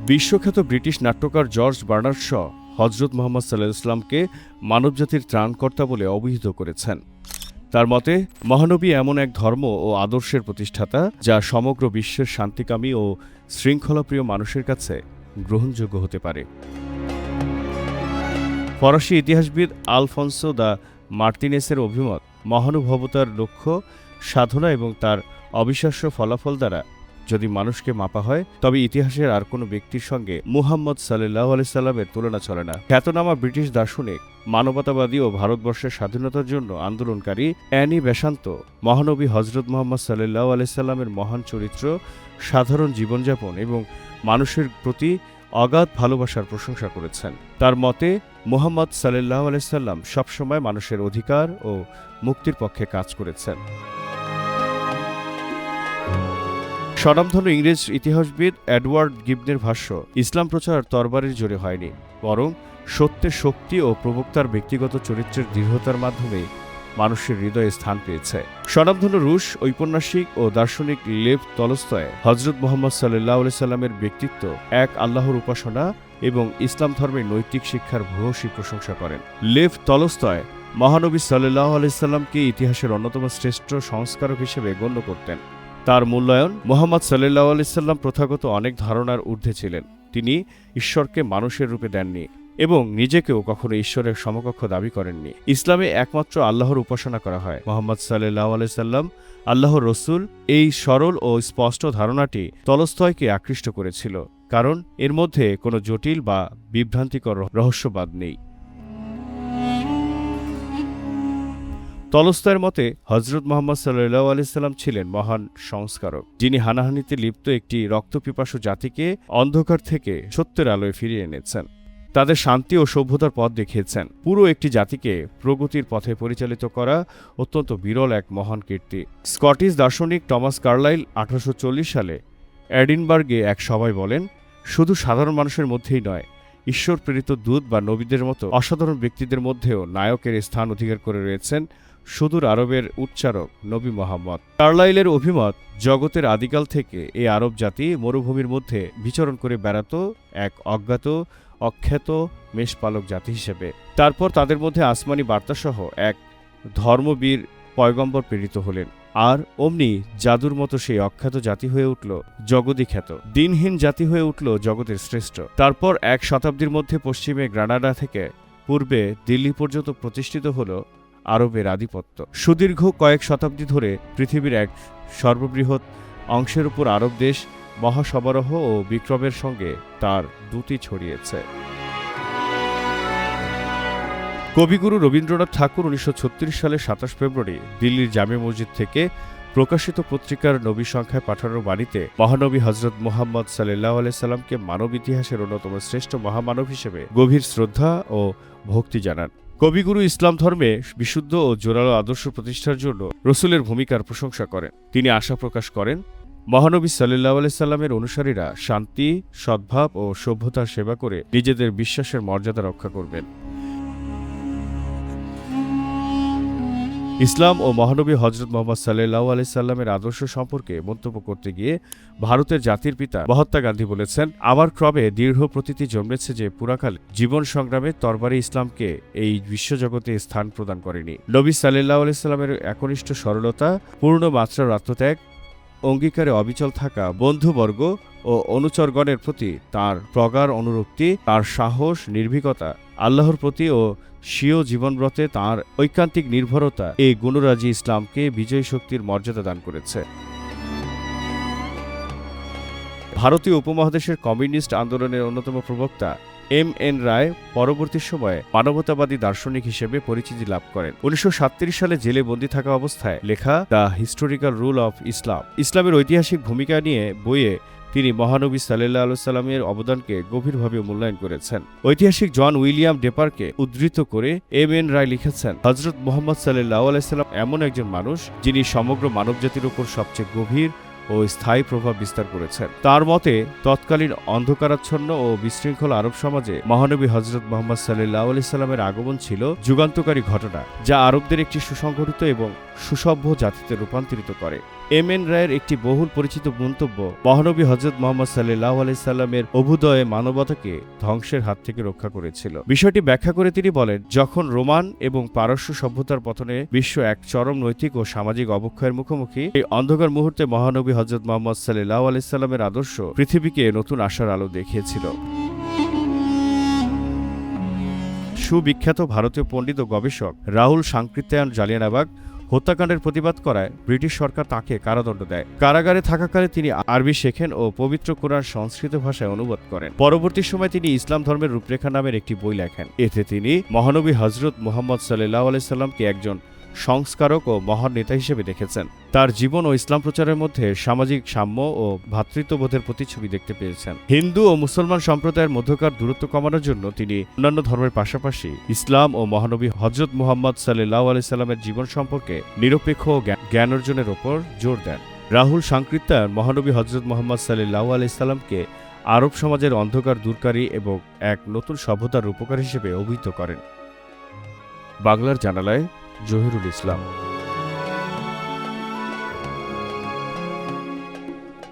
বিশ্বখ্যাত ব্রিটিশ নাট্যকার George Bernard Shaw হজরত মুহাম্মদ সাল্লাল্লাহু আলাইহি ওয়াসাল্লামকে মানবজাতির ত্রাণকর্তা বলে অভিহিত করেছেন। তার মতে, মহানবী এমন এক ধর্ম ও আদর্শের প্রতিষ্ঠাতা যা সমগ্র বিশ্বের শান্তিকামী ও শৃঙ্খলাপ্রিয় মানুষের কাছে গ্রহণযোগ্য হতে পারে। ফরাসি ইতিহাসবিদ আলফন্সো দা মার্তিনেসের অভিমত, মহানুভবতার লক্ষ্য সাধনা এবং তার অবিশ্বাস্য ফলাফল দ্বারা যদি মানুষকে মাপা হয়, তবে ইতিহাসের আর কোনো ব্যক্তির সঙ্গে মুহাম্মদ সাল্লাল্লাহু আলাইহি সাল্লামের তুলনা চলে না। খ্যাতনামা ব্রিটিশ দার্শনিক, মানবতাবাদী ও ভারতবর্ষের স্বাধীনতার জন্য আন্দোলনকারী অ্যানি বেসান্ত মহানবী হজরত মুহাম্মদ সাল্লাল্লাহু আলাইহি সাল্লামের মহান চরিত্র, সাধারণ জীবনযাপন এবং মানুষের প্রতি অগাধ ভালোবাসার প্রশংসা করেছেন। তার মতে, মুহাম্মদ সাল্লাল্লাহু আলাইহি সাল্লাম সবসময় মানুষের অধিকার ও মুক্তির পক্ষে কাজ করেছেন। স্বনামধন্য ইংরেজ ইতিহাসবিদ এডওয়ার্ড গিবনের ভাষ্য, ইসলাম প্রচার তরবারির জোরে হয়নি, বরং সত্যের শক্তি ও প্রবক্তার ব্যক্তিগত চরিত্রের দৃঢ়তার মাধ্যমে মানুষের হৃদয়ে স্থান পেয়েছে। স্বনামধন্য রুশ ঔপন্যাসিক ও দার্শনিক লেভ তলস্তয় হজরত মুহাম্মদ সাল্লাল্লাহু আলাইহি সাল্লামের ব্যক্তিত্ব, এক আল্লাহর উপাসনা এবং ইসলাম ধর্মের নৈতিক শিক্ষার ভূয়সী প্রশংসা করেন। লেভ তলস্তয় মহানবী সাল্লাল্লাহু আলাইহি সাল্লামকে ইতিহাসের অন্যতম শ্রেষ্ঠ সংস্কারক হিসেবে গণ্য করতেন। তার মূল্যায়ন, মুহাম্মদ সাল্লাল্লাহু আলাইহি সাল্লাম প্রথাগত অনেক ধারণার ঊর্ধ্বে ছিলেন। তিনি ঈশ্বরকে মানুষের রূপে দেননি এবং নিজেকেও কখনো ঈশ্বরের সমকক্ষ দাবি করেননি। ইসলামে একমাত্র আল্লাহর উপাসনা করা হয়। মুহাম্মদ সাল্লাল্লাহু আলাইহি সাল্লাম আল্লাহর রসূল, এই সরল ও স্পষ্ট ধারণাটি তলস্তয়কে আকৃষ্ট করেছিল, কারণ এর মধ্যে কোনো জটিল বা বিভ্রান্তিকর রহস্যবাদ নেই। তলস্তয়ের মতে, হজরত মুহাম্মদ সাল্লাল্লাহু আলাইহি সাল্লাম ছিলেন মহান সংস্কারক, যিনি হানাহানিতে লিপ্ত একটি রক্তপিপাসু জাতিকে অন্ধকার থেকে সত্যের আলোয় ফিরিয়ে এনেছেন। তাদের শান্তি ও সভ্যতার পথ দেখিয়েছেন। পুরো একটি জাতিকে প্রগতির পথে পরিচালিত করা অত্যন্ত বিরল এক মহান কীর্তি। স্কটিশ দার্শনিক টমাস কার্লাইল 1840 সালে এডিনবার্গে এক সভায় বলেন, শুধু সাধারণ মানুষের মধ্যেই নয়, ঈশ্বর প্রেরিত দূত বা নবীদের মতো অসাধারণ ব্যক্তিদের মধ্যেও নায়কের স্থান অধিকার করে রয়েছেন সুদূর আরবের উচ্চারক নবী মুহাম্মদ। কার্লাইলের অভিমত, জগতের আদিকাল থেকে এই আরব জাতি মরুভূমির মধ্যে বিচরণ করে বেড়াত এক অজ্ঞাত অখ্যাত মেষপালক জাতি হিসেবে। তারপর তাদের মধ্যে আসমানি বার্তাসহ এক ধর্মবীর পয়গম্বর প্রেরিত হলেন, আর অমনি জাদুর মতো সেই অখ্যাত জাতি হয়ে উঠল জগদী খ্যাত, দিনহীন জাতি হয়ে উঠল জগতের শ্রেষ্ঠ। তারপর এক শতাব্দীর মধ্যে পশ্চিমে গ্রানাডা থেকে পূর্বে দিল্লি পর্যন্ত প্রতিষ্ঠিত হল আরবের আধিপত্য। সুদীর্ঘ কয়েক শতাব্দী ধরে পৃথিবীর এক সর্ববৃহৎ অংশের উপর আরব দেশ মহাসমারোহ ও বিক্রমের সঙ্গে তার দ্যুতি ছড়িয়েছে। কবিগুরু রবীন্দ্রনাথ ঠাকুর 1936 সালের 27 ফেব্রুয়ারি দিল্লির জামে মসজিদ থেকে প্রকাশিত পত্রিকার নবী সংখ্যায় পাঠানো বাণীতে মহানবী হজরত মুহাম্মদ সাল্লাল্লাহু আলাইহি সাল্লামকে মানব ইতিহাসের অন্যতম শ্রেষ্ঠ মহামানব হিসেবে গভীর শ্রদ্ধা ও ভক্তি জানান। কবিগুরু ইসলাম ধর্মে বিশুদ্ধ ও জোরালো আদর্শ প্রতিষ্ঠার জন্য রসুলের ভূমিকার প্রশংসা করেন। তিনি আশা প্রকাশ করেন, মহানবী সাল্লাল্লাহু আলাইহি সাল্লামের অনুসারীরা শান্তি, সদ্ভাব ও সভ্যতার সেবা করে নিজেদের বিশ্বাসের মর্যাদা রক্ষা করবেন। ইসলাম ও মহানবী হজরত মুহাম্মদ সাল্লাল্লাহু আলাইহি সাল্লামের আদর্শ সম্পর্কে মন্তব্য করতে গিয়ে ভারতের জাতির পিতা মহাত্মা গান্ধী বলেছেন, আমার ক্রমে দৃঢ় প্রতীতি জন্মেছে যে পুরাকালে জীবন সংগ্রামে তরবারি ইসলামকে এই বিশ্বজগতে স্থান প্রদান করেনি। নবী সাল্লাল্লাহু আলাইহি সাল্লামের একনিষ্ঠ সরলতা, পূর্ণ মাত্রার আত্মত্যাগ, অঙ্গীকারে অবিচল থাকা বন্ধুবর্গ ও অনুচরগণের প্রতি তাঁর প্রগাঢ় অনুরক্তি, তাঁর সাহস, নির্ভীকতা, আল্লাহর প্রতি ও স্বীয় জীবনব্রতে তাঁর ঐকান্তিক নির্ভরতা এই গুণরাজি ইসলামকে বিজয়ী শক্তির মর্যাদা দান করেছে। ভারতীয় উপমহাদেশের কমিউনিস্ট আন্দোলনের অন্যতম প্রবক্তা এম.এন. রায় পরবর্তী সময়ে মানবতাবাদী দার্শনিক হিসেবে পরিচিতি লাভ করেন। 1937 সালে জেলে বন্দী থাকা অবস্থায় লেখা the historical rule of Islam, ইসলামের ঐতিহাসিক ভূমিকা নিয়ে বইয়ে তিনি মহানবী সাল্লাল্লাহু আলাইহি সাল্লামের অবদানকে গভীরভাবে মূল্যায়ন করেছেন। ঐতিহাসিক জন উইলিয়াম ডেপারকে উদ্ধৃত করে এম.এন. রায় লিখেছেন, হজরত মুহাম্মদ সাল্লাল্লাহু আলাইহি সাল্লাম এমন একজন মানুষ যিনি সমগ্র মানবজাতির উপর সবচেয়ে গভীর ও স্থায়ী প্রভাব বিস্তার করেছেন। তার মতে, তৎকালীন অন্ধকারাচ্ছন্ন ও বিশৃঙ্খল আরব সমাজে মহানবী হজরত মুহাম্মদ সাল্লাল্লাহু আলাইহি সাল্লামের আগমন ছিল যুগান্তকারী ঘটনা, যা আরবদের একটি সুসংগঠিত এবং সুসভ্য জাতিতে রূপান্তরিত করে। এম এন রায়ের একটি বহুল পরিচিত মন্তব্য মহানবী হযরত মুহাম্মদ সাল্লাল্লাহু আলাইহি সাল্লামের অভ্যুদয়ে মানবতাকে ধ্বংসের হাত থেকে রক্ষা করেছিল। বিষয়টি ব্যাখ্যা করে তিনি বলেন, যখন রোমান এবং পারস্য সভ্যতার পতনে বিশ্ব এক চরম নৈতিক ও সামাজিক অবক্ষয়ের মুখোমুখি, এই অন্ধকার মুহূর্তে মহানবী হযরত মুহাম্মদ সাল্লাল্লাহু আলাইহি সাল্লামের আদর্শ পৃথিবীকে নতুন আশার আলো দেখিয়েছিল। সুবিখ্যাত ভারতীয় পণ্ডিত ও গবেষক রাহুল সাংকৃত্যায়ন জালিয়ানবাগ হত্যাকাণ্ডের প্রতিবাদ করায় ব্রিটিশ সরকার তাঁকে কারাদণ্ড দেয়। কারাগারে থাকাকালে তিনি আরবি শেখেন ও পবিত্র কোরআন সংস্কৃত ভাষায় অনুবাদ করেন। পরবর্তী সময় তিনি ইসলাম ধর্মের রূপরেখা নামের একটি বই লেখেন। এতে তিনি মহানবী হযরত মুহাম্মদ সাল্লাল্লাহু আলাইহি সাল্লামকে একজন সংস্কারক ও মহান নেতা হিসেবে দেখেছেন। তার জীবন ও ইসলাম প্রচারের মধ্যে সামাজিক সাম্য ও ভ্রাতৃত্ববোধের প্রতিচ্ছবি দেখতে পেয়েছেন। হিন্দু ও মুসলমান সম্প্রদায়ের মধ্যকার দূরত্ব কমানোর জন্য তিনি অন্যান্য ধর্মের পাশাপাশি ইসলাম ও মহানবী হযরত মুহাম্মদ সাল্লাল্লাহু আলাইহি সাল্লামের জীবন সম্পর্কে নিরপেক্ষ জ্ঞান অর্জনের ওপর জোর দেন। রাহুল সাংকৃত্যায়ন মহানবী হযরত মুহাম্মদ সাল্লাল্লাহু আলাইহি সাল্লামকে আরব সমাজের অন্ধকার দূরকারী এবং এক নতুন সভ্যতার রূপকার হিসেবে অভিহিত করেন। বাংলার জানালায় জহিরুল ইসলাম।